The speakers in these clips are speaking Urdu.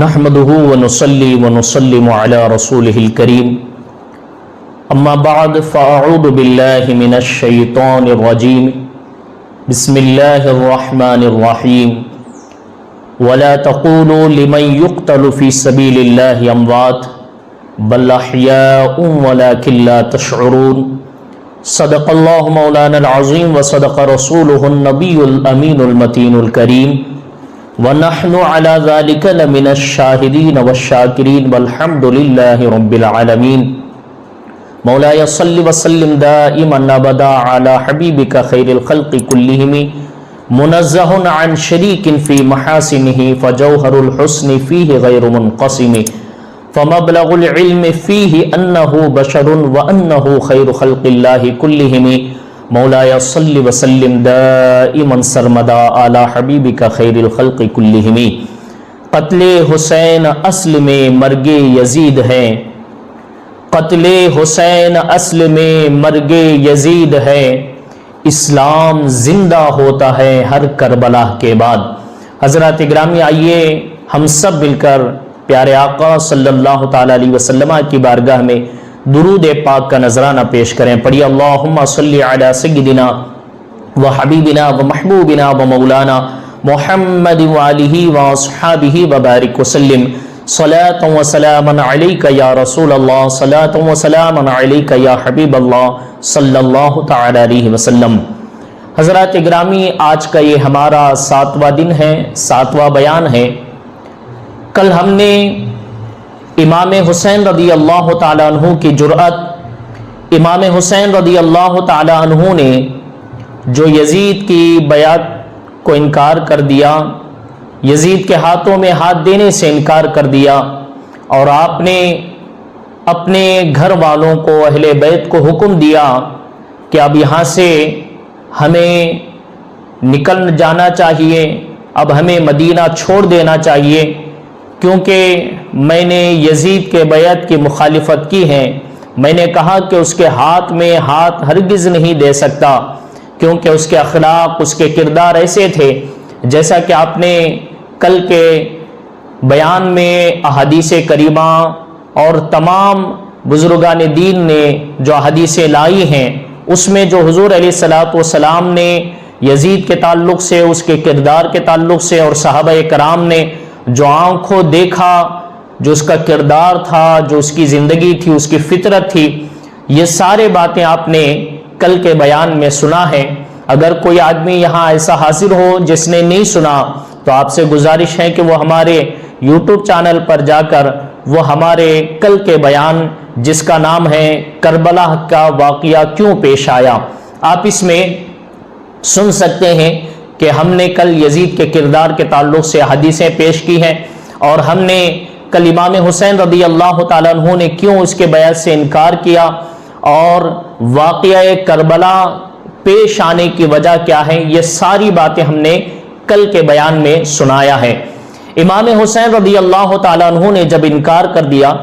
نحمده ونصلي ونسلم على رسوله الكريم اما بعد فاعوذ بالله من الشيطان الرجيم بسم الله الرحمن الرحيم ولا تقولوا لمن يقتل في سبيل الله اموات بل احياء ولكن لا تشعرون صدق الله مولانا العظيم وصدق رسوله النبي الامين المتين الكريم ونحن على ذلك لمن الشاهدين والشاكرين والحمد لله رب العالمين مولاي صل وسلم دائما ابدا على حبيبك خير الخلق كلهم منزه عن شريك في محاسنه فجوهر الحسن فيه غير منقسم فمبلغ العلم فيه أنه بشر وأنه خير خلق الله كلهم مولاي صل وسلم دائما سرمدا على حبیبک خیر الخلق کلہم۔ قتل حسین اصل میں مرگ یزید ہے، قتل حسین اصل میں مرگ یزید ہے، اسلام زندہ ہوتا ہے ہر کربلا کے بعد۔ حضرات گرامی آئیے ہم سب مل کر پیارے آقا صلی اللہ تعالی علیہ وسلم کی بارگاہ میں درود پاک کا نذرانہ پیش کریں۔ پڑھیے اللہم صلی علی سیدنا و حبیبنا و محبوبنا و مولانا محمد و آلہ و اصحابہ و بارک وسلم صلاۃ و سلاما علیک یا رسول اللہ، صلاۃ و سلاما علیک یا حبیب اللہ صلی اللہ تعالی علیہ وسلم۔ حضرات گرامی آج کا یہ ہمارا 7واں دن ہے، 7واں بیان ہے۔ کل ہم نے امام حسین رضی اللہ تعالیٰ عنہ کی جرأت، امام حسین رضی اللہ تعالیٰ عنہ نے جو یزید کی بیعت کو انکار کر دیا، یزید کے ہاتھوں میں ہاتھ دینے سے انکار کر دیا، اور آپ نے اپنے گھر والوں کو، اہل بیت کو حکم دیا کہ اب یہاں سے ہمیں نکل جانا چاہیے، اب ہمیں مدینہ چھوڑ دینا چاہیے، کیونکہ میں نے یزید کے بیعت کی مخالفت کی ہے۔ میں نے کہا کہ اس کے ہاتھ میں ہاتھ ہرگز نہیں دے سکتا، کیونکہ اس کے اخلاق، اس کے کردار ایسے تھے جیسا کہ آپ نے کل کے بیان میں احادیث کریمہ اور تمام بزرگان دین نے جو احادیثیں لائی ہیں، اس میں جو حضور علیہ السلام نے یزید کے تعلق سے، اس کے کردار کے تعلق سے، اور صحابہ کرام نے جو آنکھوں دیکھا، جو اس کا کردار تھا، جو اس کی زندگی تھی، اس کی فطرت تھی، یہ سارے باتیں آپ نے کل کے بیان میں سنا ہے۔ اگر کوئی آدمی یہاں ایسا حاضر ہو جس نے نہیں سنا، تو آپ سے گزارش ہے کہ وہ ہمارے یوٹیوب چینل پر جا کر وہ ہمارے کل کے بیان، جس کا نام ہے کربلا کا واقعہ کیوں پیش آیا، آپ اس میں سن سکتے ہیں کہ ہم نے کل یزید کے کردار کے تعلق سے حدیثیں پیش کی ہیں، اور ہم نے کل امام حسین رضی اللہ تعالیٰ عنہ نے کیوں اس کے بیعت سے انکار کیا، اور واقعہ کربلا پیش آنے کی وجہ کیا ہے، یہ ساری باتیں ہم نے کل کے بیان میں سنایا ہے۔ امام حسین رضی اللہ تعالیٰ عنہ نے جب انکار کر دیا،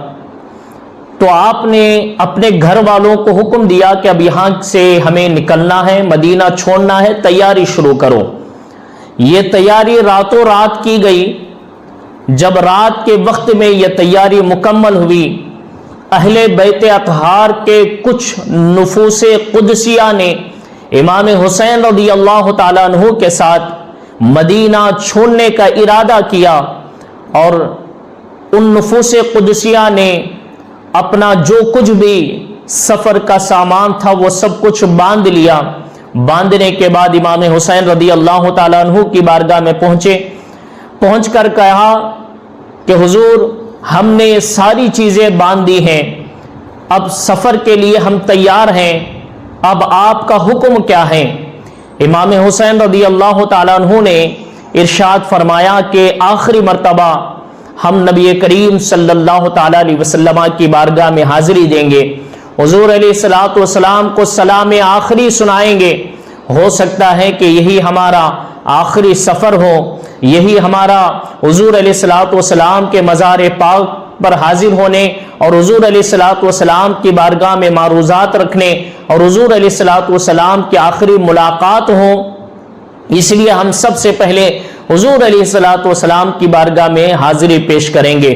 تو آپ نے اپنے گھر والوں کو حکم دیا کہ اب یہاں سے ہمیں نکلنا ہے، مدینہ چھوڑنا ہے، تیاری شروع کرو۔ یہ تیاری راتوں رات کی گئی۔ جب رات کے وقت میں یہ تیاری مکمل ہوئی، اہل بیت اطہار کے کچھ نفوس قدسیہ نے امام حسین رضی اللہ تعالیٰ عنہ کے ساتھ مدینہ چھوڑنے کا ارادہ کیا، اور ان نفوس قدسیہ نے اپنا جو کچھ بھی سفر کا سامان تھا وہ سب کچھ باندھ لیا۔ باندھنے کے بعد امام حسین رضی اللہ تعالیٰ عنہ کی بارگاہ میں پہنچ کر کہا کہ حضور، ہم نے ساری چیزیں باندھ دی ہیں، اب سفر کے لیے ہم تیار ہیں، اب آپ کا حکم کیا ہے؟ امام حسین رضی اللہ تعالیٰ عنہ نے ارشاد فرمایا کہ آخری مرتبہ ہم نبی کریم صلی اللہ تعالیٰ علیہ وسلم کی بارگاہ میں حاضری دیں گے، حضور علیہ السلام کو سلام آخری سنائیں گے۔ ہو سکتا ہے کہ یہی ہمارا آخری سفر ہو، یہی ہمارا حضور علیہ السلام کے مزار پاک پر حاضر ہونے اور حضور علیہ السلام کی بارگاہ میں معروضات رکھنے اور حضور علیہ السلام کی آخری ملاقات ہو۔ اس لیے ہم سب سے پہلے حضور علیہ الصلوۃ والسلام کی بارگاہ میں حاضری پیش کریں گے۔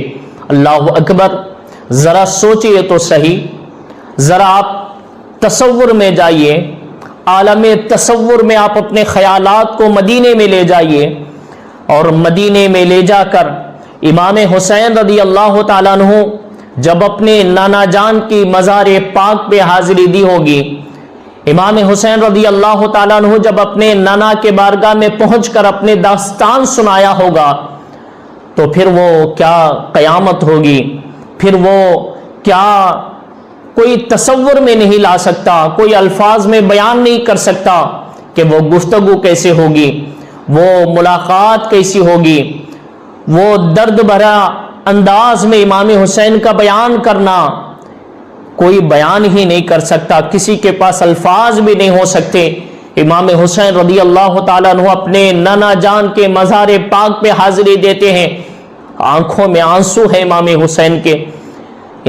اللہ اکبر، ذرا سوچئے تو صحیح، ذرا آپ تصور میں جائیے، عالم تصور میں آپ اپنے خیالات کو مدینے میں لے جائیے، اور مدینے میں لے جا کر امام حسین رضی اللہ تعالیٰ عنہ جب اپنے نانا جان کی مزار پاک پہ حاضری دی ہوگی، امام حسین رضی اللہ تعالیٰ عنہ جب اپنے نانا کے بارگاہ میں پہنچ کر اپنے داستان سنایا ہوگا، تو پھر وہ کیا قیامت ہوگی، پھر وہ کیا کوئی تصور میں نہیں لا سکتا، کوئی الفاظ میں بیان نہیں کر سکتا کہ وہ گفتگو کیسے ہوگی، وہ ملاقات کیسی ہوگی، وہ درد بھرا انداز میں امام حسین کا بیان کرنا کوئی بیان ہی نہیں کر سکتا، کسی کے پاس الفاظ بھی نہیں ہو سکتے۔ امام حسین رضی اللہ تعالیٰ عنہ اپنے نانا جان کے مزار پاک پہ حاضری دیتے ہیں، آنکھوں میں آنسو ہے امام حسین کے۔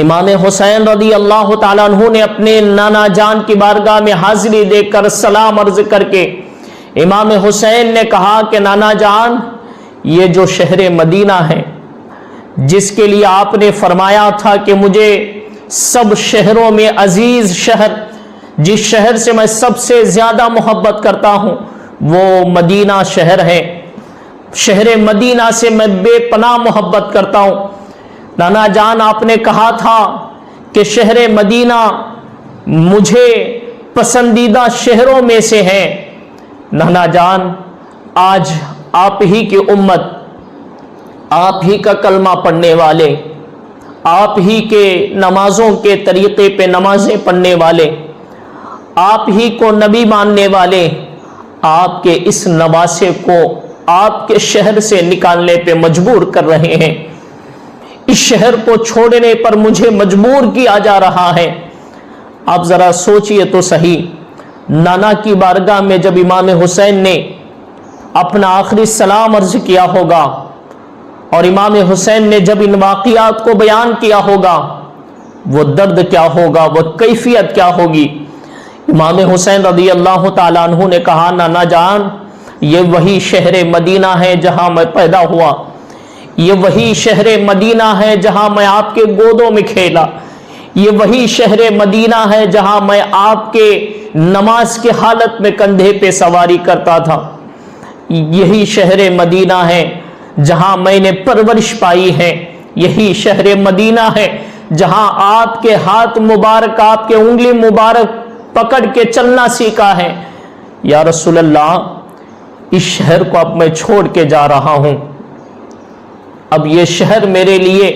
امام حسین رضی اللہ تعالیٰ عنہ نے اپنے نانا جان کی بارگاہ میں حاضری دے کر سلام عرض کر کے امام حسین نے کہا کہ نانا جان، یہ جو شہر مدینہ ہے جس کے لیے آپ نے فرمایا تھا کہ مجھے سب شہروں میں عزیز شہر، جس شہر سے میں سب سے زیادہ محبت کرتا ہوں، وہ مدینہ شہر ہے، شہر مدینہ سے میں بے پناہ محبت کرتا ہوں۔ نانا جان، آپ نے کہا تھا کہ شہر مدینہ مجھے پسندیدہ شہروں میں سے ہے۔ نانا جان، آج آپ ہی کی امت، آپ ہی کا کلمہ پڑھنے والے، آپ ہی کے نمازوں کے طریقے پہ نمازیں پڑھنے والے، آپ ہی کو نبی ماننے والے، آپ کے اس نواسے کو آپ کے شہر سے نکالنے پہ مجبور کر رہے ہیں، اس شہر کو چھوڑنے پر مجھے مجبور کیا جا رہا ہے۔ آپ ذرا سوچئے تو صحیح، نانا کی بارگاہ میں جب امام حسین نے اپنا آخری سلام عرض کیا ہوگا اور امام حسین نے جب ان واقعات کو بیان کیا ہوگا، وہ درد کیا ہوگا، وہ کیفیت کیا ہوگی۔ امام حسین رضی اللہ تعالیٰ عنہ نے کہا، نانا جان، یہ وہی شہر مدینہ ہے جہاں میں پیدا ہوا، یہ وہی شہر مدینہ ہے جہاں میں آپ کے گودوں میں کھیلا، یہ وہی شہر مدینہ ہے جہاں میں آپ کے نماز کے حالت میں کندھے پہ سواری کرتا تھا، یہی شہر مدینہ ہے جہاں میں نے پرورش پائی ہے، یہی شہر مدینہ ہے جہاں آپ کے ہاتھ مبارک، آپ کے انگلی مبارک پکڑ کے چلنا سیکھا ہے۔ یا رسول اللہ، اس شہر کو اب میں چھوڑ کے جا رہا ہوں، اب یہ شہر میرے لیے،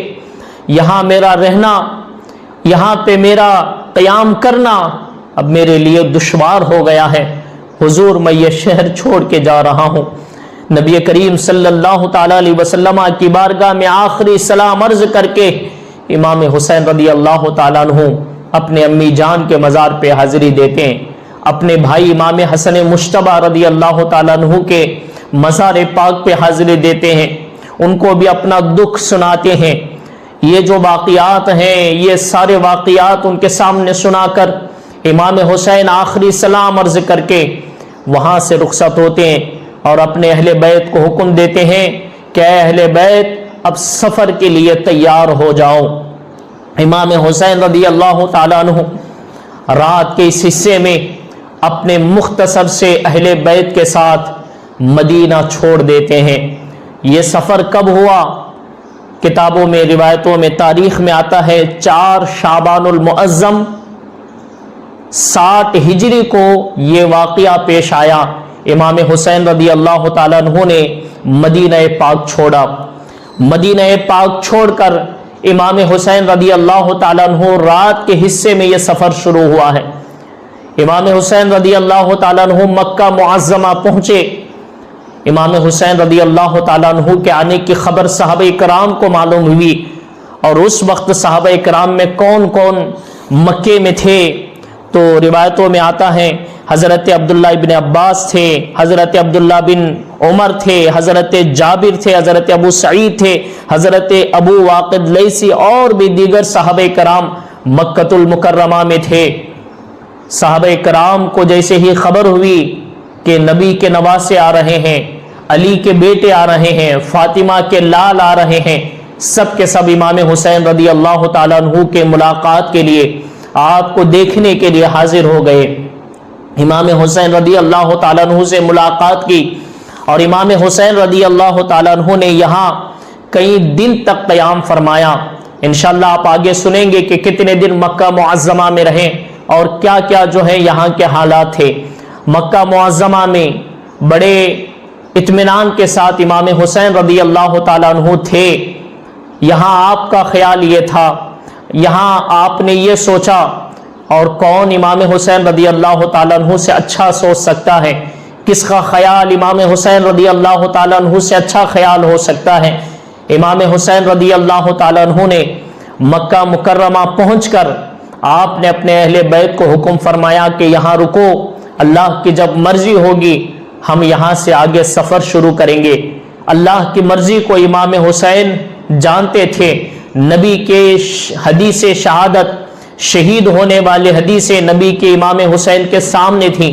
یہاں میرا رہنا، یہاں پہ میرا قیام کرنا اب میرے لیے دشوار ہو گیا ہے، حضور میں یہ شہر چھوڑ کے جا رہا ہوں۔ نبی کریم صلی اللہ تعالیٰ علیہ وسلم کی بارگاہ میں آخری سلام عرض کر کے امام حسین رضی اللہ تعالیٰ عنہ اپنے امی جان کے مزار پہ حاضری دیتے ہیں، اپنے بھائی امام حسن مجتبیٰ رضی اللہ تعالیٰ عنہ کے مزار پاک پہ حاضری دیتے ہیں، ان کو بھی اپنا دکھ سناتے ہیں۔ یہ جو واقعات ہیں، یہ سارے واقعات ان کے سامنے سنا کر امام حسین آخری سلام عرض کر کے وہاں سے رخصت ہوتے ہیں اور اپنے اہل بیت کو حکم دیتے ہیں کہ اے اہل بیت، اب سفر کے لیے تیار ہو جاؤ۔ امام حسین رضی اللہ تعالیٰ عنہ رات کے اس حصے میں اپنے مختصر سے اہل بیت کے ساتھ مدینہ چھوڑ دیتے ہیں۔ یہ سفر کب ہوا؟ کتابوں میں، روایتوں میں، تاریخ میں آتا ہے 4 شعبان المعظم 60 ہجری کو یہ واقعہ پیش آیا۔ امام حسین رضی اللہ تعالیٰ عنہ نے مدینہ پاک چھوڑا، مدینہ پاک چھوڑ کر امام حسین رضی اللہ تعالیٰ عنہ رات کے حصے میں یہ سفر شروع ہوا ہے۔ امام حسین رضی اللہ تعالیٰ عنہ مکہ معظمہ پہنچے۔ امام حسین رضی اللہ تعالیٰ عنہ کے آنے کی خبر صحابہ کرام کو معلوم ہوئی، اور اس وقت صحابہ کرام میں کون کون مکے میں تھے تو روایتوں میں آتا ہے حضرت عبداللہ ابن عباس تھے، حضرت عبداللہ بن عمر تھے، حضرت جابر تھے، حضرت ابو سعید تھے، حضرت ابو واقد لیثی اور بھی دیگر صحابہ کرام مکۃ المکرمہ میں تھے۔ صحابہ کرام کو جیسے ہی خبر ہوئی کہ نبی کے نواسے آ رہے ہیں، علی کے بیٹے آ رہے ہیں، فاطمہ کے لال آ رہے ہیں، سب کے سب امام حسین رضی اللہ تعالیٰ عنہ کے ملاقات کے لیے، آپ کو دیکھنے کے لیے حاضر ہو گئے۔ امام حسین رضی اللہ تعالیٰ عنہ سے ملاقات کی، اور امام حسین رضی اللہ تعالیٰ عنہ نے یہاں کئی دن تک قیام فرمایا۔ انشاءاللہ آپ آگے سنیں گے کہ کتنے دن مکہ معظمہ میں رہے اور کیا کیا جو ہے یہاں کے حالات تھے۔ مکہ معظمہ میں بڑے اطمینان کے ساتھ امام حسین رضی اللہ تعالیٰ عنہ تھے۔ یہاں آپ کا خیال یہ تھا، یہاں آپ نے یہ سوچا، اور کون امام حسین رضی اللہ تعالیٰ عنہ سے اچھا سوچ سکتا ہے؟ کس کا خیال امام حسین رضی اللہ تعالیٰ عنہ سے اچھا خیال ہو سکتا ہے؟ امام حسین رضی اللہ تعالیٰ عنہ نے مکہ مکرمہ پہنچ کر آپ نے اپنے اہل بیت کو حکم فرمایا کہ یہاں رکو، اللہ کی جب مرضی ہوگی ہم یہاں سے آگے سفر شروع کریں گے۔ اللہ کی مرضی کو امام حسین جانتے تھے۔ نبی کے حدیث شہادت، شہید ہونے والے حدیث نبی کے امام حسین کے سامنے تھی۔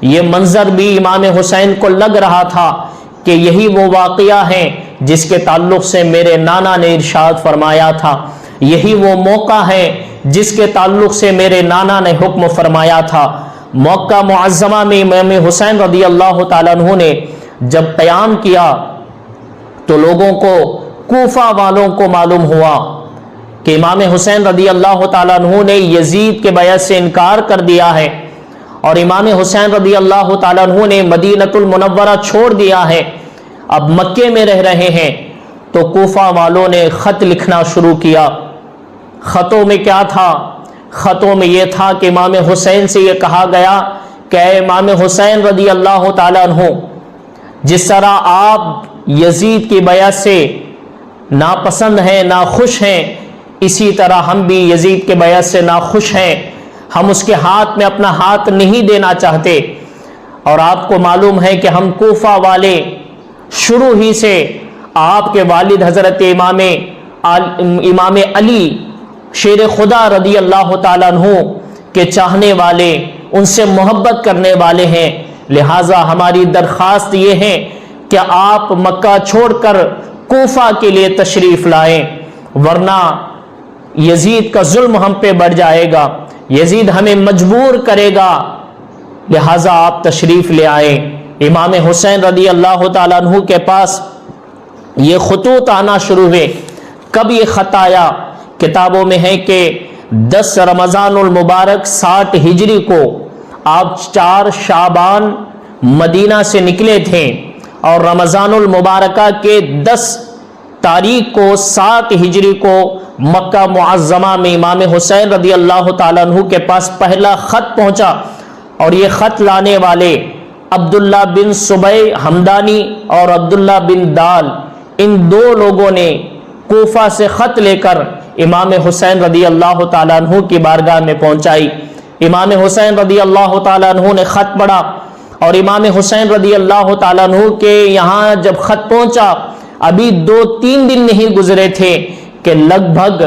یہ منظر بھی امام حسین کو لگ رہا تھا کہ یہی وہ واقعہ ہے جس کے تعلق سے میرے نانا نے ارشاد فرمایا تھا، یہی وہ موقع ہے جس کے تعلق سے میرے نانا نے حکم فرمایا تھا۔ مکہ معظمہ میں امام حسین رضی اللہ تعالیٰ عنہ نے جب قیام کیا تو لوگوں کو، کوفہ والوں کو معلوم ہوا کہ امام حسین رضی اللہ تعالیٰ عنہ نے یزید کے بیعت سے انکار کر دیا ہے، اور امام حسین رضی اللہ تعالیٰ عنہ نے مدینۃ المنورہ چھوڑ دیا ہے، اب مکے میں رہ رہے ہیں۔ تو کوفہ والوں نے خط لکھنا شروع کیا۔ خطوں میں کیا تھا؟ خطوں میں یہ تھا کہ امام حسین سے یہ کہا گیا کہ اے امام حسین رضی اللہ تعالیٰ عنہ، جس طرح آپ یزید کی بیعت سے ناپسند ہیں، ناخوش ہیں، اسی طرح ہم بھی یزید کے بیعت سے ناخوش ہیں، ہم اس کے ہاتھ میں اپنا ہاتھ نہیں دینا چاہتے، اور آپ کو معلوم ہے کہ ہم کوفہ والے شروع ہی سے آپ کے والد حضرت امام علی شیر خدا رضی اللہ تعالیٰ عنہ کے چاہنے والے، ان سے محبت کرنے والے ہیں، لہٰذا ہماری درخواست یہ ہے کہ آپ مکہ چھوڑ کر کوفہ کے لیے تشریف لائیں، ورنہ یزید کا ظلم ہم پہ بڑھ جائے گا، یزید ہمیں مجبور کرے گا، لہٰذا آپ تشریف لے آئیں۔ امام حسین رضی اللہ تعالیٰ عنہ کے پاس یہ خطوط آنا شروع ہوئے۔ کب یہ خط آیا؟ کتابوں میں ہے کہ 10 رمضان المبارک 60 ہجری کو آپ 4 شعبان مدینہ سے نکلے تھے، اور رمضان المبارکہ کے 10 تاریخ کو 7 ہجری کو مکہ معظمہ میں امام حسین رضی اللہ تعالیٰ عنہ کے پاس پہلا خط پہنچا، اور یہ خط لانے والے عبداللہ بن صبیح ہمدانی اور عبداللہ بن دال، ان 2 لوگوں نے کوفہ سے خط لے کر امام حسین رضی اللہ تعالیٰ عنہ کی بارگاہ میں پہنچائی۔ امام حسین رضی اللہ تعالیٰ عنہ نے خط پڑھا، اور امام حسین رضی اللہ تعالیٰ عنہ کے یہاں جب خط پہنچا، ابھی 2-3 دن نہیں گزرے تھے کہ لگ بھگ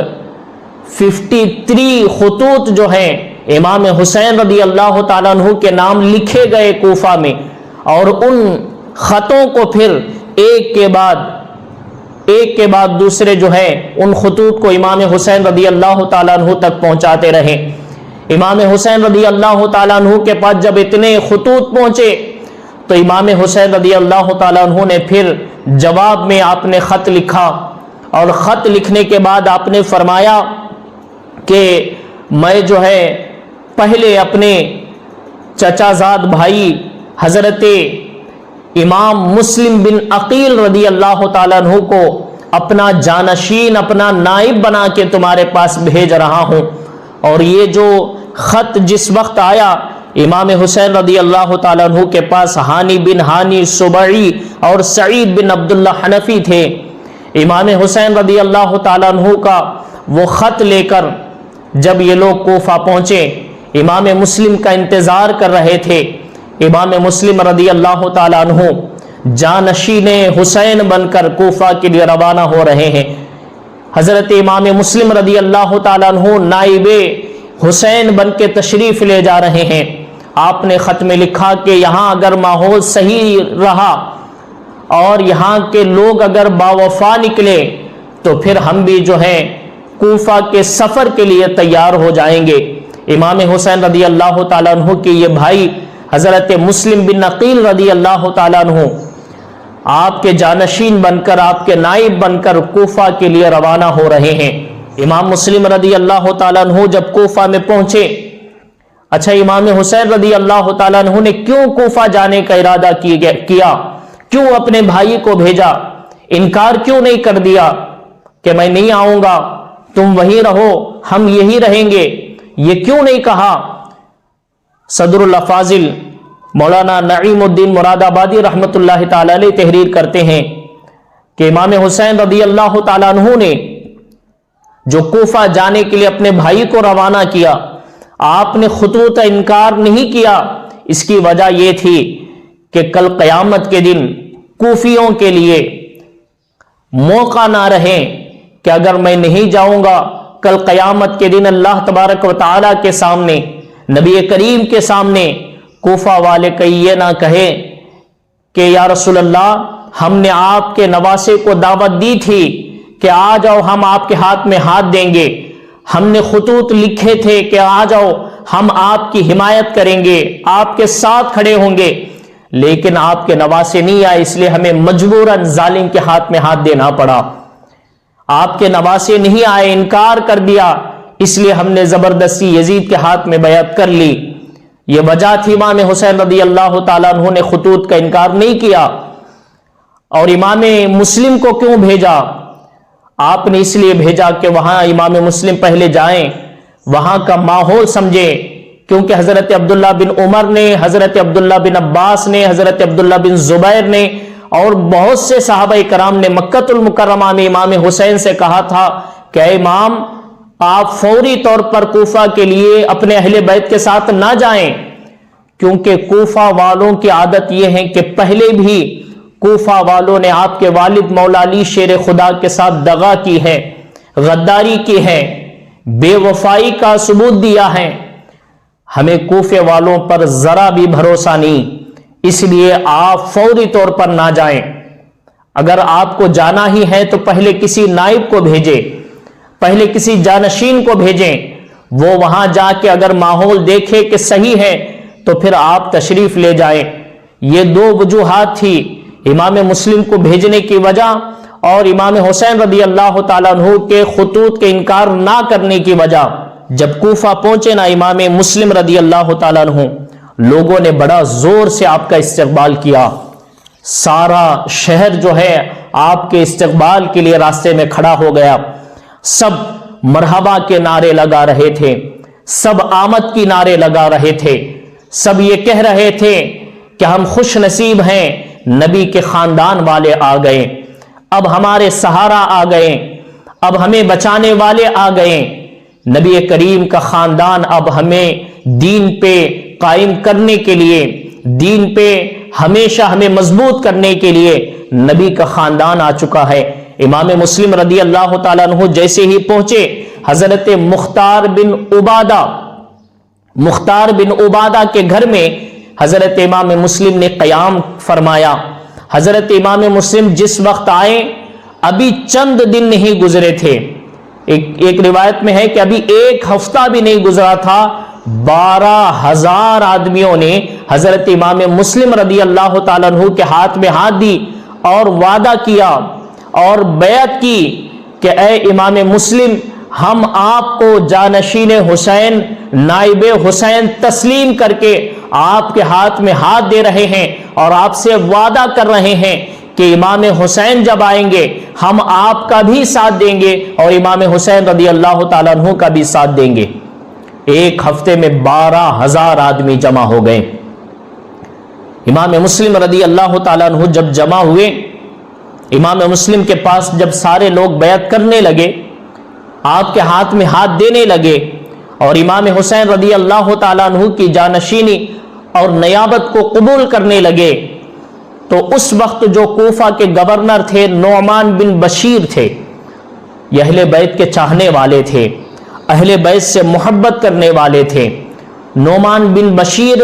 53 خطوط جو ہیں امام حسین رضی اللہ تعالیٰ عنہ کے نام لکھے گئے کوفہ میں، اور ان خطوں کو پھر ایک کے بعد دوسرے جو ہے ان خطوط کو امام حسین رضی اللہ تعالیٰ عنہ تک پہنچاتے رہے۔ امام حسین رضی اللہ تعالیٰ عنہ کے پاس جب اتنے خطوط پہنچے تو امام حسین رضی اللہ تعالیٰ عنہ نے پھر جواب میں آپ نے خط لکھا، اور خط لکھنے کے بعد آپ نے فرمایا کہ میں جو ہے پہلے اپنے چچا زاد بھائی حضرت امام مسلم بن عقیل رضی اللہ تعالیٰ عنہ کو اپنا جانشین، اپنا نائب بنا کے تمہارے پاس بھیج رہا ہوں، اور یہ جو خط جس وقت آیا، امام حسین رضی اللہ تعالیٰ عنہ کے پاس ہانی بن ہانی سبعی اور سعید بن عبداللہ حنفی تھے۔ امام حسین رضی اللہ تعالیٰ عنہ کا وہ خط لے کر جب یہ لوگ کوفہ پہنچے، امام مسلم کا انتظار کر رہے تھے۔ امام مسلم رضی اللہ تعالیٰ عنہ جانشین حسین بن کر کوفہ کے لیے روانہ ہو رہے ہیں۔ حضرت امام مسلم رضی اللہ تعالیٰ عنہ نائب حسین بن کے تشریف لے جا رہے ہیں، آپ نے خط میں لکھا کہ یہاں اگر ماحول صحیح رہا اور یہاں کے لوگ اگر باوفا نکلے تو پھر ہم بھی جو ہیں کوفہ کے سفر کے لیے تیار ہو جائیں گے۔ امام حسین رضی اللہ تعالیٰ عنہ کے یہ بھائی حضرت مسلم بن عقیل رضی اللہ تعالیٰ عنہ آپ کے جانشین بن کر، آپ کے نائب بن کر کوفہ کے لیے روانہ ہو رہے ہیں۔ امام مسلم رضی اللہ تعالیٰ عنہ جب کوفہ میں پہنچے، اچھا امام حسین رضی اللہ تعالیٰ عنہ نے کیوں کوفہ جانے کا ارادہ کیا؟ کیوں اپنے بھائی کو بھیجا؟ انکار کیوں نہیں کر دیا کہ میں نہیں آؤں گا، تم وہیں رہو، ہم یہی رہیں گے؟ یہ کیوں نہیں کہا؟ صدر الافاضل مولانا نعیم الدین مراد آبادی رحمت اللہ تعالی علیہ تحریر کرتے ہیں کہ امام حسین رضی اللہ تعالیٰ عنہ نے جو کوفہ جانے کے لیے اپنے بھائی کو روانہ کیا، آپ نے خطوط انکار نہیں کیا۔ اس کی وجہ یہ تھی کہ کل قیامت کے دن کوفیوں کے لیے موقع نہ رہے کہ اگر میں نہیں جاؤں گا، کل قیامت کے دن اللہ تبارک و تعالیٰ کے سامنے، نبی کریم کے سامنے کوفہ والے یہ نہ کہے کہ یا رسول اللہ، ہم نے آپ کے نواسے کو دعوت دی تھی کہ آ جاؤ ہم آپ کے ہاتھ میں ہاتھ دیں گے، ہم نے خطوط لکھے تھے کہ آ جاؤ ہم آپ کی حمایت کریں گے، آپ کے ساتھ کھڑے ہوں گے، لیکن آپ کے نواسے نہیں آئے، اس لیے ہمیں مجبوراً ظالم کے ہاتھ میں ہاتھ دینا پڑا۔ آپ کے نواسے نہیں آئے، انکار کر دیا، اس لیے ہم نے زبردستی یزید کے ہاتھ میں بیعت کر لی۔ یہ وجہ تھی امام حسین رضی اللہ تعالیٰ عنہ نے خطوط کا انکار نہیں کیا۔ اور امام مسلم کو کیوں بھیجا؟ آپ نے اس لیے بھیجا کہ وہاں امام مسلم پہلے جائیں، وہاں کا ماحول سمجھے، کیونکہ حضرت عبداللہ بن عمر نے، حضرت عبداللہ بن عباس نے، حضرت عبداللہ بن زبیر نے اور بہت سے صحابہ کرام نے مکۃ المکرمہ میں امام حسین سے کہا تھا کہ اے امام، آپ فوری طور پر کوفہ کے لیے اپنے اہل بیت کے ساتھ نہ جائیں، کیونکہ کوفہ والوں کی عادت یہ ہے کہ پہلے بھی کوفہ والوں نے آپ کے والد مولا علی شیر خدا کے ساتھ دغا کی ہے، غداری کی ہے، بے وفائی کا ثبوت دیا ہے۔ ہمیں کوفے والوں پر ذرا بھی بھروسہ نہیں، اس لیے آپ فوری طور پر نہ جائیں۔ اگر آپ کو جانا ہی ہے تو پہلے کسی نائب کو بھیجیں، پہلے کسی جانشین کو بھیجیں، وہ وہاں جا کے اگر ماحول دیکھے کہ صحیح ہے تو پھر آپ تشریف لے جائیں۔ یہ دو وجوہات تھی امام مسلم کو بھیجنے کی وجہ اور امام حسین رضی اللہ تعالیٰ عنہ کے خطوط کے انکار نہ کرنے کی وجہ۔ جب کوفہ پہنچے نا امام مسلم رضی اللہ تعالیٰ عنہ، لوگوں نے بڑا زور سے آپ کا استقبال کیا، سارا شہر جو ہے آپ کے استقبال کے لیے راستے میں کھڑا ہو گیا، سب مرحبا کے نعرے لگا رہے تھے، سب آمد کی نعرے لگا رہے تھے، سب یہ کہہ رہے تھے کہ ہم خوش نصیب ہیں، نبی کے خاندان والے آ گئے، اب ہمارے سہارا آ گئے، اب ہمیں بچانے والے آ گئے، نبی کریم کا خاندان اب ہمیں دین پہ قائم کرنے کے لیے، دین پہ ہمیشہ ہمیں مضبوط کرنے کے لیے نبی کا خاندان آ چکا ہے۔ امام مسلم رضی اللہ تعالیٰ عنہ جیسے ہی پہنچے، حضرت مختار بن عبادہ کے گھر میں حضرت امام مسلم نے قیام فرمایا۔ حضرت امام مسلم جس وقت آئے ابھی چند دن نہیں گزرے تھے، ایک روایت میں ہے کہ ابھی ایک ہفتہ بھی نہیں گزرا تھا، 12,000 آدمیوں نے حضرت امام مسلم رضی اللہ تعالیٰ عنہ کے ہاتھ میں ہاتھ دی اور وعدہ کیا اور بیعت کی کہ اے امام مسلم، ہم آپ کو جانشین حسین، نائب حسین تسلیم کر کے آپ کے ہاتھ میں ہاتھ دے رہے ہیں اور آپ سے وعدہ کر رہے ہیں کہ امام حسین جب آئیں گے ہم آپ کا بھی ساتھ دیں گے اور امام حسین رضی اللہ تعالیٰ عنہ کا بھی ساتھ دیں گے۔ ایک ہفتے میں 12,000 آدمی جمع ہو گئے۔ امام مسلم رضی اللہ تعالیٰ عنہ جب جمع ہوئے، امام مسلم کے پاس جب سارے لوگ بیعت کرنے لگے، آپ کے ہاتھ میں ہاتھ دینے لگے اور امام حسین رضی اللہ تعالیٰ عنہ کی جانشینی اور نیابت کو قبول کرنے لگے، تو اس وقت جو کوفہ کے گورنر تھے نعمان بن بشیر تھے، یہ اہل بیت کے چاہنے والے تھے، اہل بیت سے محبت کرنے والے تھے۔ نعمان بن بشیر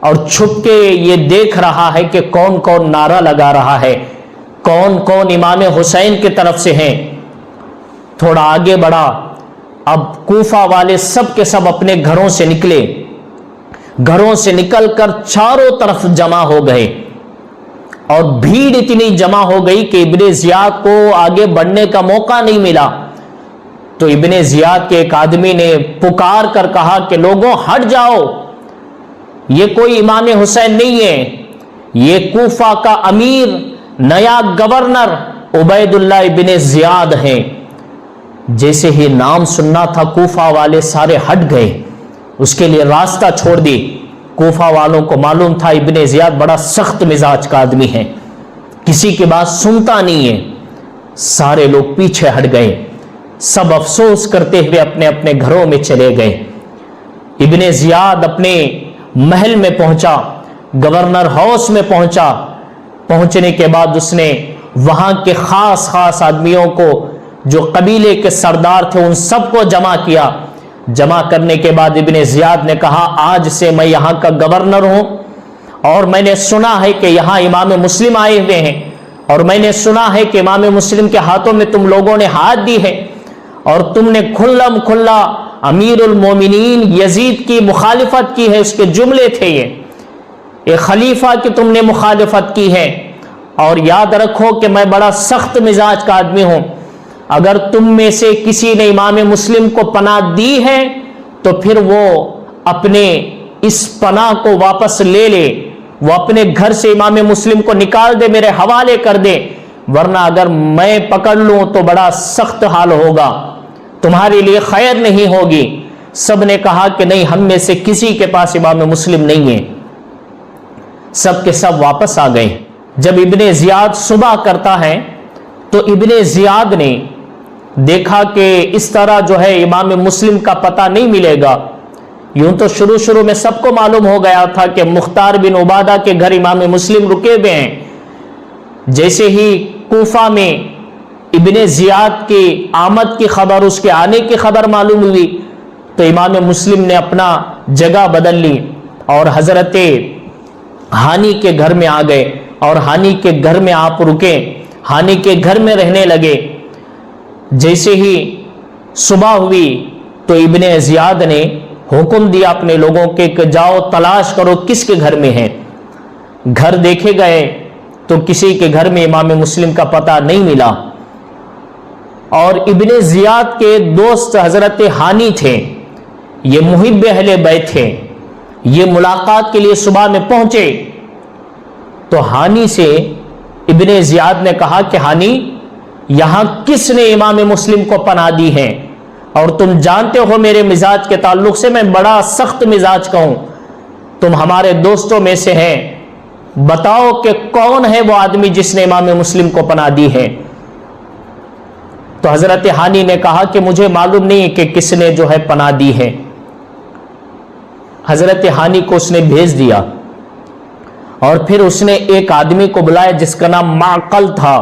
اور چھپ کے یہ دیکھ رہا ہے کہ کون کون نعرہ لگا رہا ہے، کون کون امام حسین کی طرف سے ہیں۔ تھوڑا آگے بڑھا، اب کوفہ والے سب کے سب اپنے گھروں سے نکلے، گھروں سے نکل کر چاروں طرف جمع ہو گئے، اور بھیڑ اتنی جمع ہو گئی کہ ابن زیاد کو آگے بڑھنے کا موقع نہیں ملا۔ تو ابن زیاد کے ایک آدمی نے پکار کر کہا کہ لوگوں ہٹ جاؤ، یہ کوئی امام حسین نہیں ہے، یہ کوفہ کا امیر نیا گورنر عبید اللہ ابن زیاد ہیں۔ جیسے ہی نام سننا تھا کوفہ والے سارے ہٹ گئے، اس کے لیے راستہ چھوڑ دی۔ کوفہ والوں کو معلوم تھا ابن زیاد بڑا سخت مزاج کا آدمی ہے، کسی کی بات سنتا نہیں ہے۔ سارے لوگ پیچھے ہٹ گئے، سب افسوس کرتے ہوئے اپنے اپنے گھروں میں چلے گئے۔ ابن زیاد اپنے محل میں پہنچا، گورنر ہاؤس میں پہنچا۔ پہنچنے کے بعد اس نے وہاں کے خاص خاص آدمیوں کو، جو قبیلے کے سردار تھے، ان سب کو جمع کیا۔ جمع کرنے کے بعد ابن زیاد نے کہا آج سے میں یہاں کا گورنر ہوں، اور میں نے سنا ہے کہ یہاں امام مسلم آئے ہوئے ہیں، اور میں نے سنا ہے کہ امام مسلم کے ہاتھوں میں تم لوگوں نے ہاتھ دی ہے، اور تم نے کھلم کھلا امیر المومنین یزید کی مخالفت کی ہے۔ اس کے جملے تھے یہ، ایک خلیفہ کی تم نے مخالفت کی ہے، اور یاد رکھو کہ میں بڑا سخت مزاج کا آدمی ہوں، اگر تم میں سے کسی نے امام مسلم کو پناہ دی ہے تو پھر وہ اپنے اس پناہ کو واپس لے لے، وہ اپنے گھر سے امام مسلم کو نکال دے، میرے حوالے کر دے، ورنہ اگر میں پکڑ لوں تو بڑا سخت حال ہوگا، تمہارے لیے خیر نہیں ہوگی۔ سب نے کہا کہ نہیں، ہم میں سے کسی کے پاس امام مسلم نہیں ہے۔ سب کے سب واپس آ گئے۔ جب ابن زیاد صبح کرتا ہے تو ابن زیاد نے دیکھا کہ اس طرح جو ہے امام مسلم کا پتہ نہیں ملے گا۔ یوں تو شروع میں سب کو معلوم ہو گیا تھا کہ مختار بن عبادہ کے گھر امام مسلم رکے ہوئے ہیں۔ جیسے ہی کوفہ میں ابن زیاد کی آمد کی خبر، اس کے آنے کی خبر معلوم ہوئی، تو امام مسلم نے اپنا جگہ بدل لی اور حضرت ہانی کے گھر میں آ گئے، اور ہانی کے گھر میں آپ رکے، ہانی کے گھر میں رہنے لگے۔ جیسے ہی صبح ہوئی تو ابن زیاد نے حکم دیا اپنے لوگوں کے کہ جاؤ تلاش کرو کس کے گھر میں ہے۔ گھر دیکھے گئے تو کسی کے گھر میں امام مسلم کا پتہ نہیں ملا، اور ابن زیاد کے دوست حضرت ہانی تھے، یہ محب اہل بیت تھے، یہ ملاقات کے لیے صبح میں پہنچے۔ تو ہانی سے ابن زیاد نے کہا کہ ہانی، یہاں کس نے امام مسلم کو پناہ دی ہے؟ اور تم جانتے ہو میرے مزاج کے تعلق سے میں بڑا سخت مزاج کا ہوں، تم ہمارے دوستوں میں سے ہیں، بتاؤ کہ کون ہے وہ آدمی جس نے امام مسلم کو پناہ دی ہے۔ تو حضرت ہانی نے کہا کہ مجھے معلوم نہیں کہ کس نے جو ہے پناہ دی ہے۔ حضرت ہانی کو اس نے بھیج دیا، اور پھر اس نے ایک آدمی کو بلایا جس کا نام معقل تھا،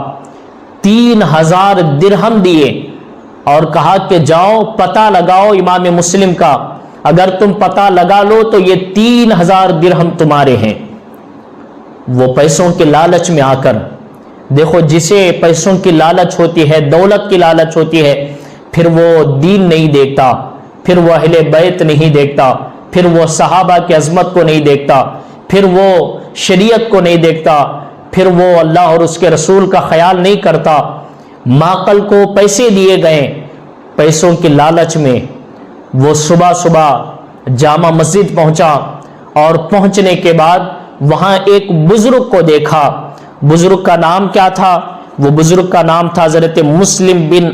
3000 درہم دیے اور کہا کہ جاؤ پتہ لگاؤ امام مسلم کا، اگر تم پتہ لگا لو تو یہ 3000 درہم تمہارے ہیں۔ وہ پیسوں کے لالچ میں آ کر، دیکھو جسے پیسوں کی لالچ ہوتی ہے، دولت کی لالچ ہوتی ہے، پھر وہ دین نہیں دیکھتا، پھر وہ اہل بیت نہیں دیکھتا، پھر وہ صحابہ کی عظمت کو نہیں دیکھتا، پھر وہ شریعت کو نہیں دیکھتا، پھر وہ اللہ اور اس کے رسول کا خیال نہیں کرتا۔ معقل کو پیسے دیے گئے، پیسوں کی لالچ میں وہ صبح جامع مسجد پہنچا، اور پہنچنے کے بعد وہاں ایک بزرگ کو دیکھا۔ بزرگ کا نام کیا تھا؟ وہ بزرگ کا نام تھا حضرت مسلم بن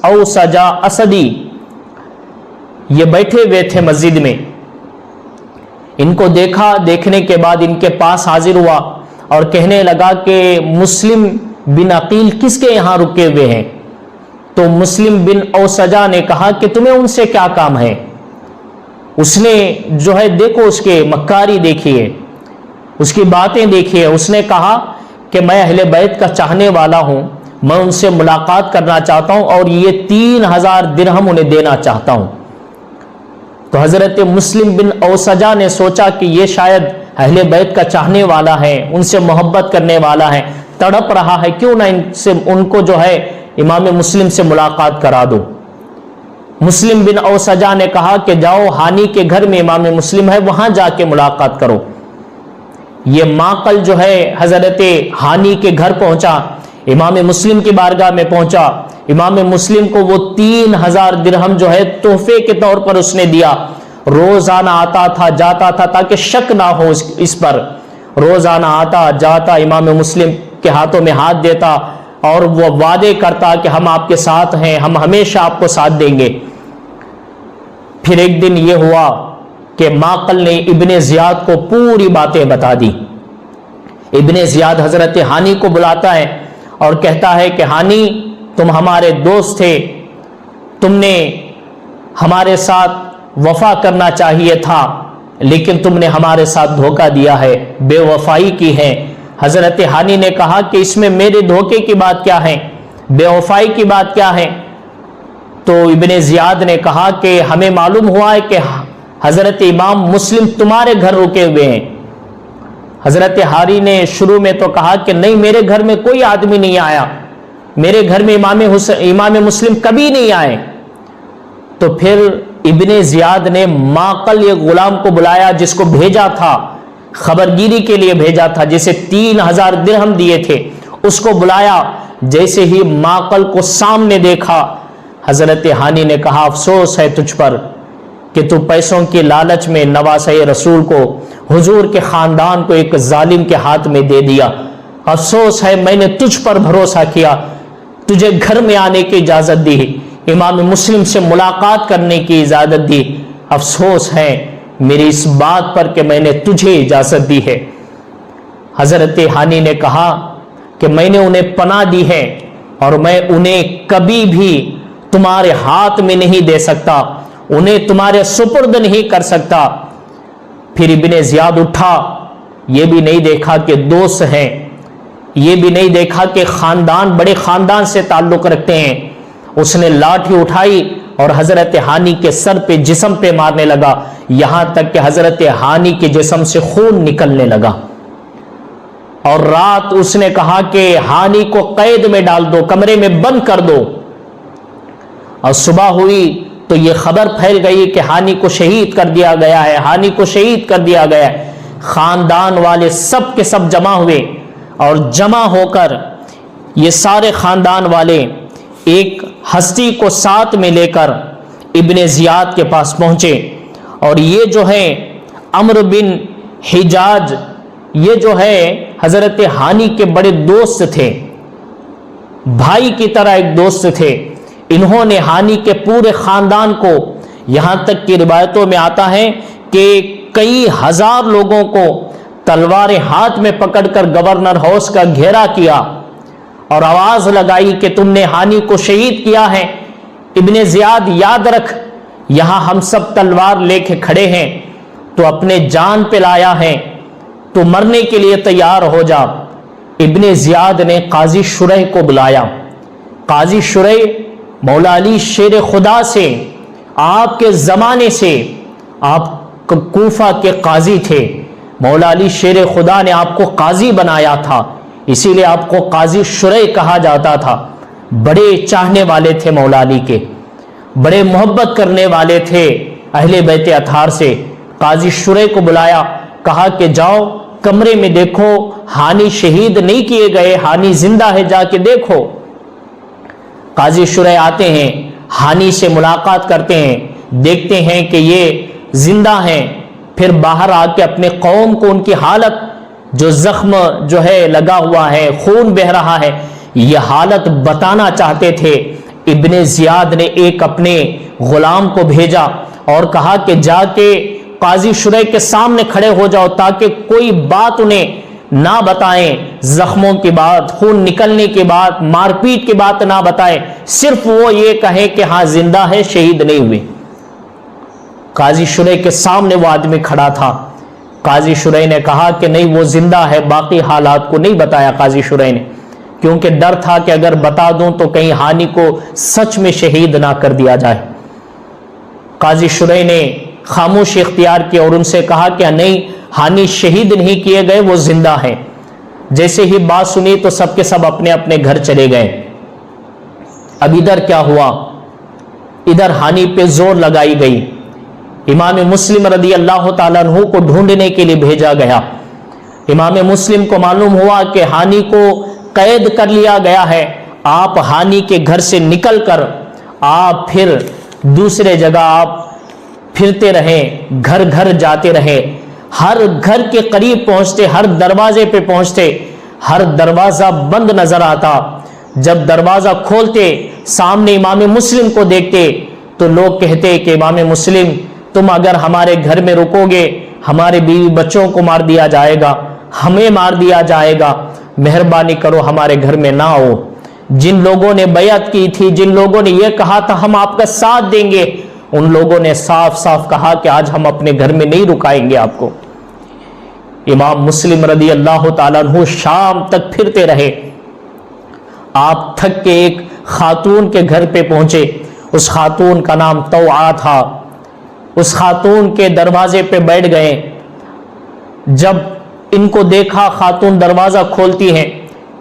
اوسجا اسدی۔ یہ بیٹھے ہوئے تھے مسجد میں، ان کو دیکھا، دیکھنے کے بعد ان کے پاس حاضر ہوا اور کہنے لگا کہ مسلم بن عقیل کس کے یہاں رکے ہوئے ہیں؟ تو مسلم بن اوسجا نے کہا کہ تمہیں ان سے کیا کام ہے؟ اس نے جو ہے دیکھو اس کے مکاری دیکھیے، اس کی باتیں دیکھیے، اس نے کہا کہ میں اہل بیت کا چاہنے والا ہوں، میں ان سے ملاقات کرنا چاہتا ہوں اور یہ 3000 درہم انہیں دینا چاہتا ہوں۔ تو حضرت مسلم بن اوسجہ نے سوچا کہ یہ شاید اہل بیت کا چاہنے والا ہے، ان سے محبت کرنے والا ہے، تڑپ رہا ہے، کیوں نہ ان کو جو ہے امام مسلم سے ملاقات کرا دو۔ مسلم بن اوسجہ نے کہا کہ جاؤ، ہانی کے گھر میں امام مسلم ہے، وہاں جا کے ملاقات کرو۔ یہ معقل جو ہے حضرت ہانی کے گھر پہنچا، امام مسلم کی بارگاہ میں پہنچا، امام مسلم کو وہ 3000 درہم جو ہے تحفے کے طور پر اس نے دیا۔ روزانہ آتا تھا جاتا تھا تاکہ شک نہ ہو اس پر، روزانہ آتا جاتا، امام مسلم کے ہاتھوں میں ہاتھ دیتا اور وہ وعدے کرتا کہ ہم آپ کے ساتھ ہیں، ہم ہمیشہ آپ کو ساتھ دیں گے۔ پھر ایک دن یہ ہوا کہ معقل نے ابن زیاد کو پوری باتیں بتا دی۔ ابن زیاد حضرت ہانی کو بلاتا ہے اور کہتا ہے کہ ہانی، تم ہمارے دوست تھے، تم نے ہمارے ساتھ وفا کرنا چاہیے تھا، لیکن تم نے ہمارے ساتھ دھوکہ دیا ہے، بے وفائی کی ہے۔ حضرت ہانی نے کہا کہ اس میں میرے دھوکے کی بات کیا ہے، بے وفائی کی بات کیا ہے؟ تو ابن زیاد نے کہا کہ ہمیں معلوم ہوا ہے کہ حضرت امام مسلم تمہارے گھر رکے ہوئے ہیں۔ حضرت ہانی نے شروع میں تو کہا کہ نہیں، میرے گھر میں کوئی آدمی نہیں آیا، میرے گھر میں امام مسلم کبھی نہیں آئے۔ تو پھر ابن زیاد نے معقل یہ غلام کو بلایا جس کو بھیجا تھا، خبرگیری کے لیے بھیجا تھا، جسے 3000 درہم دیے تھے، اس کو بلایا۔ جیسے ہی معقل کو سامنے دیکھا، حضرت ہانی نے کہا افسوس ہے تجھ پر کہ تو پیسوں کی لالچ میں نواسہ رسول کو، حضور کے خاندان کو ایک ظالم کے ہاتھ میں دے دیا۔ افسوس ہے، میں نے تجھ پر بھروسہ کیا، تجھے گھر میں آنے کی اجازت دی، امام مسلم سے ملاقات کرنے کی اجازت دی، افسوس ہے میری اس بات پر کہ میں نے تجھے اجازت دی ہے۔ حضرت ہانی نے کہا کہ میں نے انہیں پناہ دی ہے اور میں انہیں کبھی بھی تمہارے ہاتھ میں نہیں دے سکتا، انہیں تمہارے سپرد نہیں کر سکتا۔ پھر ابن زیاد اٹھا، یہ بھی نہیں دیکھا کہ دوست ہیں، یہ بھی نہیں دیکھا کہ خاندان، بڑے خاندان سے تعلق رکھتے ہیں، اس نے لاٹھی اٹھائی اور حضرت ہانی کے سر پہ، جسم پہ مارنے لگا، یہاں تک کہ حضرت ہانی کے جسم سے خون نکلنے لگا۔ اور رات اس نے کہا کہ ہانی کو قید میں ڈال دو، کمرے میں بند کر دو۔ اور صبح ہوئی تو یہ خبر پھیل گئی کہ ہانی کو شہید کر دیا گیا ہے، ہانی کو شہید کر دیا گیا ہے۔ خاندان والے سب کے سب جمع ہوئے اور جمع ہو کر یہ سارے خاندان والے ایک ہستی کو ساتھ میں لے کر ابن زیاد کے پاس پہنچے، اور یہ جو ہے عمرو بن حجاج، یہ جو ہے حضرت ہانی کے بڑے دوست تھے، بھائی کی طرح ایک دوست تھے۔ انہوں نے ہانی کے پورے خاندان کو، یہاں تک کہ روایتوں میں آتا ہے کہ کئی ہزار لوگوں کو تلواریں ہاتھ میں پکڑ کر گورنر ہاؤس کا گھیرا کیا اور آواز لگائی کہ تم نے ہانی کو شہید کیا ہے۔ ابن زیاد یاد رکھ، یہاں ہم سب تلوار لے کے کھڑے ہیں، تو اپنے جان پہ لایا ہے، تو مرنے کے لیے تیار ہو جا۔ ابن زیاد نے قاضی شریح کو بلایا۔ قاضی شریح مولا علی شیر خدا سے، آپ کے زمانے سے، آپ کوفہ کے قاضی تھے، مولا علی شیر خدا نے آپ کو قاضی بنایا تھا، اسی لیے آپ کو قاضی شریح کہا جاتا تھا۔ بڑے چاہنے والے تھے مولا علی کے، بڑے محبت کرنے والے تھے اہل بیت اطہار سے۔ قاضی شریح کو بلایا، کہا کہ جاؤ کمرے میں دیکھو، ہانی شہید نہیں کیے گئے، ہانی زندہ ہے، جا کے دیکھو۔ قاضی شریح آتے ہیں، ہانی سے ملاقات کرتے ہیں، دیکھتے ہیں کہ یہ زندہ ہیں۔ پھر باہر آ کے اپنے قوم کو ان کی حالت، جو زخم جو ہے لگا ہوا ہے، خون بہ رہا ہے، یہ حالت بتانا چاہتے تھے۔ ابن زیاد نے ایک اپنے غلام کو بھیجا اور کہا کہ جا کے قاضی شریح کے سامنے کھڑے ہو جاؤ تاکہ کوئی بات انہیں نہ بتائیں، زخموں کی بات، خون نکلنے کی بات، مار پیٹ کی بات نہ بتائیں، صرف وہ یہ کہیں کہ ہاں زندہ ہے، شہید نہیں ہوئے۔ قاضی شریح کے سامنے وہ آدمی کھڑا تھا۔ قاضی شریح نے کہا کہ نہیں وہ زندہ ہے، باقی حالات کو نہیں بتایا قاضی شریح نے، کیونکہ ڈر تھا کہ اگر بتا دوں تو کہیں ہانی کو سچ میں شہید نہ کر دیا جائے۔ قاضی شریح نے خاموشی اختیار کی اور ان سے کہا کہ نہیں، ہانی شہید نہیں کیے گئے، وہ زندہ ہیں۔ جیسے ہی بات سنی تو سب کے سب اپنے اپنے گھر چلے گئے۔ اب ادھر کیا ہوا؟ ادھر ہانی پہ زور لگائی گئی۔ امام مسلم رضی اللہ تعالیٰ عنہ کو ڈھونڈنے کے لیے بھیجا گیا۔ امام مسلم کو معلوم ہوا کہ ہانی کو قید کر لیا گیا ہے، آپ ہانی کے گھر سے نکل کر آپ پھر دوسرے جگہ آپ پھرتے رہے، گھر گھر جاتے رہے، ہر گھر کے قریب پہنچتے، ہر دروازے پہ پہنچتے، ہر دروازہ بند نظر آتا۔ جب دروازہ کھولتے سامنے امام مسلم کو دیکھتے تو لوگ کہتے کہ امام مسلم تم اگر ہمارے گھر میں رکو گے ہمارے بیوی بچوں کو مار دیا جائے گا، ہمیں مار دیا جائے گا، مہربانی کرو ہمارے گھر میں نہ آؤ۔ جن لوگوں نے بیعت کی تھی، جن لوگوں نے یہ کہا تھا ہم آپ کا ساتھ دیں گے، ان لوگوں نے صاف صاف کہا کہ آج ہم اپنے گھر میں نہیں رکائیں گے آپ کو۔ امام مسلم رضی اللہ تعالیٰ عنہ شام تک پھرتے رہے۔ آپ تھک کے ایک خاتون کے گھر پہ پہنچے، اس خاتون کا نام توعا تھا۔ اس خاتون کے دروازے پہ بیٹھ گئے۔ جب ان کو دیکھا، خاتون دروازہ کھولتی ہے،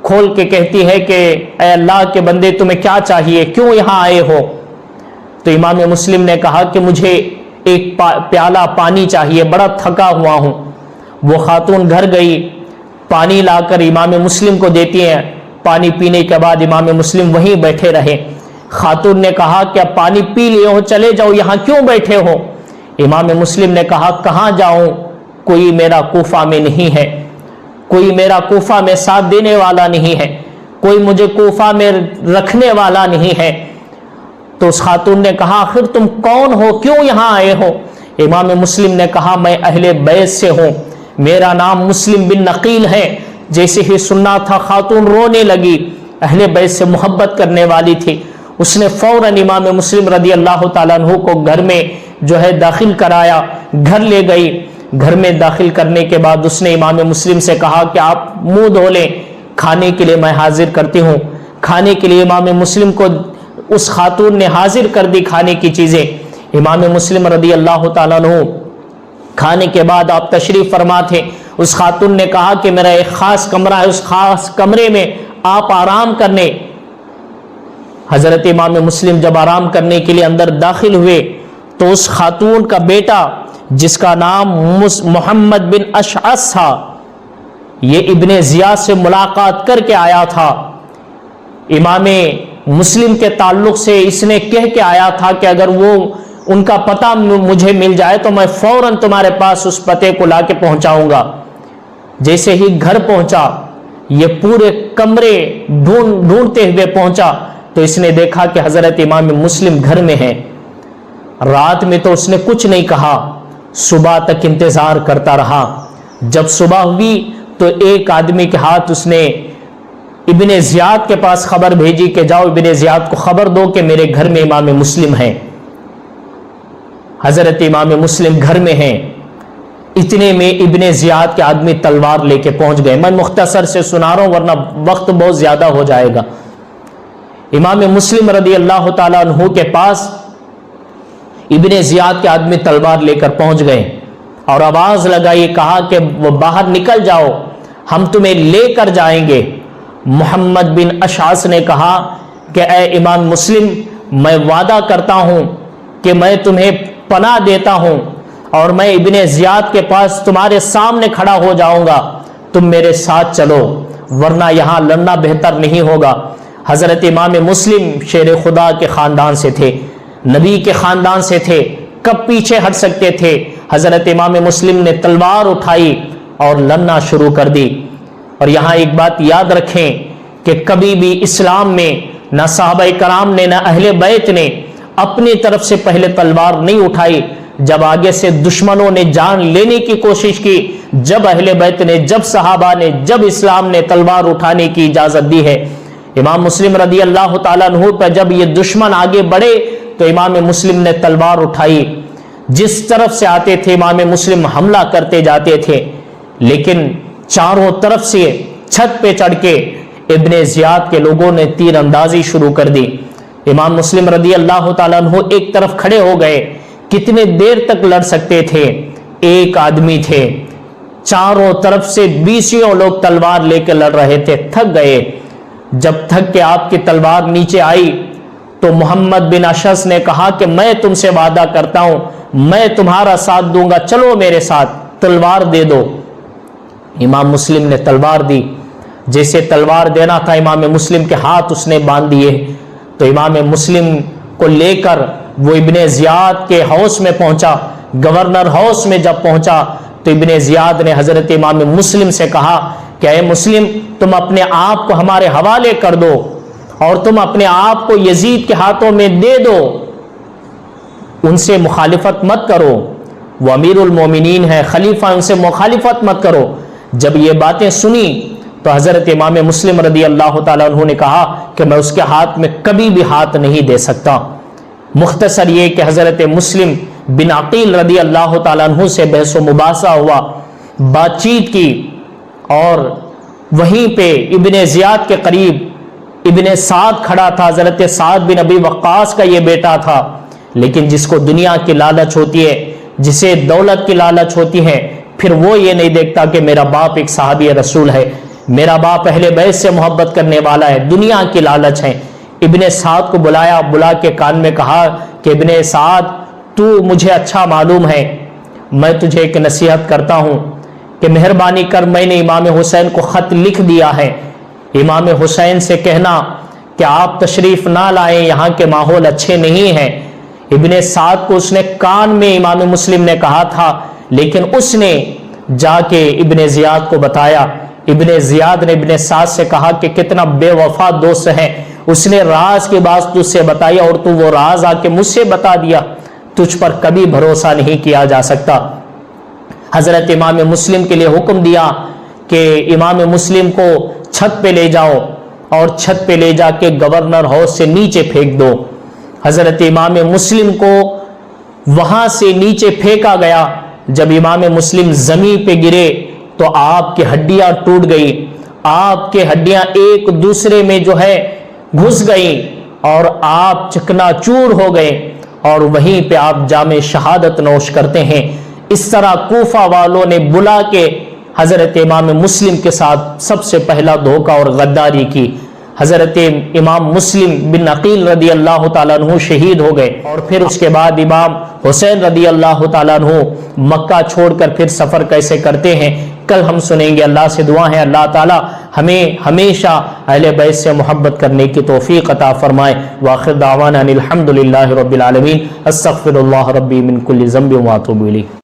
کھول کے کہتی ہے کہ اے اللہ کے بندے تمہیں کیا چاہیے، کیوں یہاں آئے ہو؟ تو امام مسلم نے کہا کہ مجھے ایک پیالہ پانی چاہیے، بڑا تھکا ہوا ہوں۔ وہ خاتون گھر گئی، پانی لا کر امام مسلم کو دیتی ہیں۔ پانی پینے کے بعد امام مسلم وہیں بیٹھے رہے۔ خاتون نے کہا کہ اب پانی پی لیے ہو، چلے جاؤ، یہاں کیوں بیٹھے ہو؟ امام مسلم نے کہا کہاں جاؤں، کوئی میرا کوفہ میں نہیں ہے، کوئی میرا کوفہ میں ساتھ دینے والا نہیں ہے، کوئی مجھے کوفہ میں رکھنے والا نہیں ہے۔ تو اس خاتون نے کہا آخر تم کون ہو، کیوں یہاں آئے ہو؟ امام مسلم نے کہا میں اہل بیت سے ہوں، میرا نام مسلم بن نقیل ہے۔ جیسے ہی سننا تھا خاتون رونے لگی، اہل بیت سے محبت کرنے والی تھی۔ اس نے فوراً امام مسلم رضی اللہ تعالیٰ عنہ کو گھر میں جو ہے داخل کرایا، گھر لے گئی۔ گھر میں داخل کرنے کے بعد اس نے امام مسلم سے کہا کہ آپ منہ دھو لیں، کھانے کے لیے میں حاضر کرتی ہوں۔ کھانے کے لیے امام مسلم کو اس خاتون نے حاضر کر دی کھانے کی چیزیں۔ امام مسلم رضی اللہ تعالیٰ عنہ کھانے کے بعد آپ تشریف فرما تھے۔ اس خاتون نے کہا کہ میرا ایک خاص کمرہ ہے، اس خاص کمرے میں آپ آرام کرنے۔ حضرت امام مسلم جب آرام کرنے کے لیے اندر داخل ہوئے تو اس خاتون کا بیٹا جس کا نام محمد بن اشعث تھا، یہ ابن زیاد سے ملاقات کر کے آیا تھا۔ امام مسلم کے تعلق سے اس نے کہہ کے آیا تھا کہ اگر وہ ان کا پتہ مجھے مل جائے تو میں فوراً تمہارے پاس اس پتے کو لا کے پہنچاؤں گا۔ جیسے ہی گھر پہنچا، یہ پورے کمرے ڈھونڈتے ہوئے پہنچا تو اس نے دیکھا کہ حضرت امام مسلم گھر میں ہے۔ رات میں تو اس نے کچھ نہیں کہا، صبح تک انتظار کرتا رہا۔ جب صبح ہوئی تو ایک آدمی کے ہاتھ اس نے ابن زیاد کے پاس خبر بھیجی کہ جاؤ ابن زیاد کو خبر دو کہ میرے گھر میں امام مسلم ہیں۔ حضرت امام مسلم گھر میں ہیں، اتنے میں ابن زیاد کے آدمی تلوار لے کے پہنچ گئے۔ میں مختصر سے سنا رہا ہوں ورنہ وقت بہت زیادہ ہو جائے گا۔ امام مسلم رضی اللہ تعالیٰ عنہ کے پاس ابن زیاد کے آدمی تلوار لے کر پہنچ گئے اور آواز لگائی، کہا کہ وہ باہر نکل جاؤ، ہم تمہیں لے کر جائیں گے۔ محمد بن اشعث نے کہا کہ اے امام مسلم، میں وعدہ کرتا ہوں کہ میں تمہیں پناہ دیتا ہوں اور میں ابن زیاد کے پاس تمہارے سامنے کھڑا ہو جاؤں گا، تم میرے ساتھ چلو ورنہ یہاں لڑنا بہتر نہیں ہوگا۔ حضرت امام مسلم شیر خدا کے خاندان سے تھے، نبی کے خاندان سے تھے، کب پیچھے ہٹ سکتے تھے؟ حضرت امام مسلم نے تلوار اٹھائی اور لڑنا شروع کر دی۔ اور یہاں ایک بات یاد رکھیں کہ کبھی بھی اسلام میں نہ صحابہ کرام نے نہ اہل بیت نے اپنی طرف سے پہلے تلوار نہیں اٹھائی۔ جب آگے سے دشمنوں نے جان لینے کی کوشش کی، جب اہل بیت نے، جب صحابہ نے، جب اسلام نے تلوار اٹھانے کی اجازت دی ہے۔ امام مسلم رضی اللہ تعالیٰ عنہ پر جب یہ دشمن آگے بڑھے تو امام مسلم نے تلوار اٹھائی۔ جس طرف سے آتے تھے امام مسلم حملہ کرتے جاتے تھے، لیکن چاروں طرف سے چھت پہ چڑھ کے ابن زیاد کے لوگوں نے تیر اندازی شروع کر دی۔ امام مسلم رضی اللہ تعالیٰ عنہ ایک طرف کھڑے ہو گئے، کتنے دیر تک لڑ سکتے تھے؟ ایک آدمی تھے، چاروں طرف سے 20 لوگ تلوار لے کے لڑ رہے تھے، تھک گئے۔ جب تھک کے آپ کی تلوار نیچے آئی تو محمد بن اشعث نے کہا کہ میں تم سے وعدہ کرتا ہوں میں تمہارا ساتھ دوں گا، چلو میرے ساتھ، تلوار دے دو۔ امام مسلم نے تلوار دی، جیسے تلوار دینا تھا امام مسلم کے ہاتھ اس نے باندھ دیے، تو امام مسلم کو لے کر وہ ابن زیاد کے ہاؤس میں پہنچا۔ گورنر ہاؤس میں جب پہنچا تو ابن زیاد نے حضرت امام مسلم سے کہا کہ اے مسلم، تم اپنے آپ کو ہمارے حوالے کر دو اور تم اپنے آپ کو یزید کے ہاتھوں میں دے دو، ان سے مخالفت مت کرو، وہ امیر المومنین ہے، خلیفہ، ان سے مخالفت مت کرو۔ جب یہ باتیں سنی تو حضرت امام مسلم رضی اللہ تعالیٰ عنہ نے کہا کہ میں اس کے ہاتھ میں کبھی بھی ہاتھ نہیں دے سکتا۔ مختصر یہ کہ حضرت مسلم بن عقیل رضی اللہ تعالیٰ عنہ سے بحث و مباحثہ ہوا، بات چیت کی، اور وہیں پہ ابن زیاد کے قریب ابن سعد کھڑا تھا۔ حضرت سعد بن ابی وقاص کا یہ بیٹا تھا، لیکن جس کو دنیا کی لالچ ہوتی ہے، جسے دولت کی لالچ ہوتی ہے، پھر وہ یہ نہیں دیکھتا کہ میرا باپ ایک صحابی رسول ہے، میرا باپ اہل بیت سے محبت کرنے والا ہے، دنیا کی لالچ ہے۔ ابن سعد کو بلایا، بلا کے کان میں کہا کہ ابن سعد، تو مجھے اچھا معلوم ہے، میں تجھے ایک نصیحت کرتا ہوں کہ مہربانی کر، میں نے امام حسین کو خط لکھ دیا ہے، امام حسین سے کہنا کہ آپ تشریف نہ لائیں، یہاں کے ماحول اچھے نہیں ہیں۔ ابن سعد کو اس نے کان میں امام مسلم نے کہا تھا، لیکن اس نے جا کے ابن زیاد کو بتایا۔ ابن زیاد نے ابن سعد سے کہا کہ کتنا بے وفا دوست ہے، اس نے راز کی بات تجھ سے بتائی اور تو وہ راز آ کے مجھ سے بتا دیا، تجھ پر کبھی بھروسہ نہیں کیا جا سکتا۔ حضرت امام مسلم کے لیے حکم دیا کہ امام مسلم کو چھت پہ لے جاؤ اور چھت پہ لے جا کے گورنر ہاؤس سے نیچے پھینک دو۔ حضرت امام مسلم کو وہاں سے نیچے پھینکا گیا۔ جب امام مسلم زمین پہ گرے تو آپ کی ہڈیاں ٹوٹ گئی، آپ کے ہڈیاں ایک دوسرے میں جو ہے گھس گئیں اور آپ چکنا چور ہو گئے، اور وہیں پہ آپ جام شہادت نوش کرتے ہیں۔ اس طرح کوفہ والوں نے بلا کے حضرت امام مسلم کے ساتھ سب سے پہلا دھوکہ اور غداری کی۔ حضرت امام مسلم بن عقیل رضی اللہ تعالیٰ عنہ شہید ہو گئے، اور پھر اس کے بعد امام حسین رضی اللہ تعالیٰ عنہ مکہ چھوڑ کر پھر سفر کیسے کرتے ہیں کل ہم سنیں گے۔ اللہ سے دعا ہے اللہ تعالیٰ ہمیں ہمیشہ اہل بیت سے محبت کرنے کی توفیق عطا فرمائے۔ وآخر دعوانا ان الحمد للہ رب العالمین، استغفر اللہ ربی من کل ذنب واتوب الیہ۔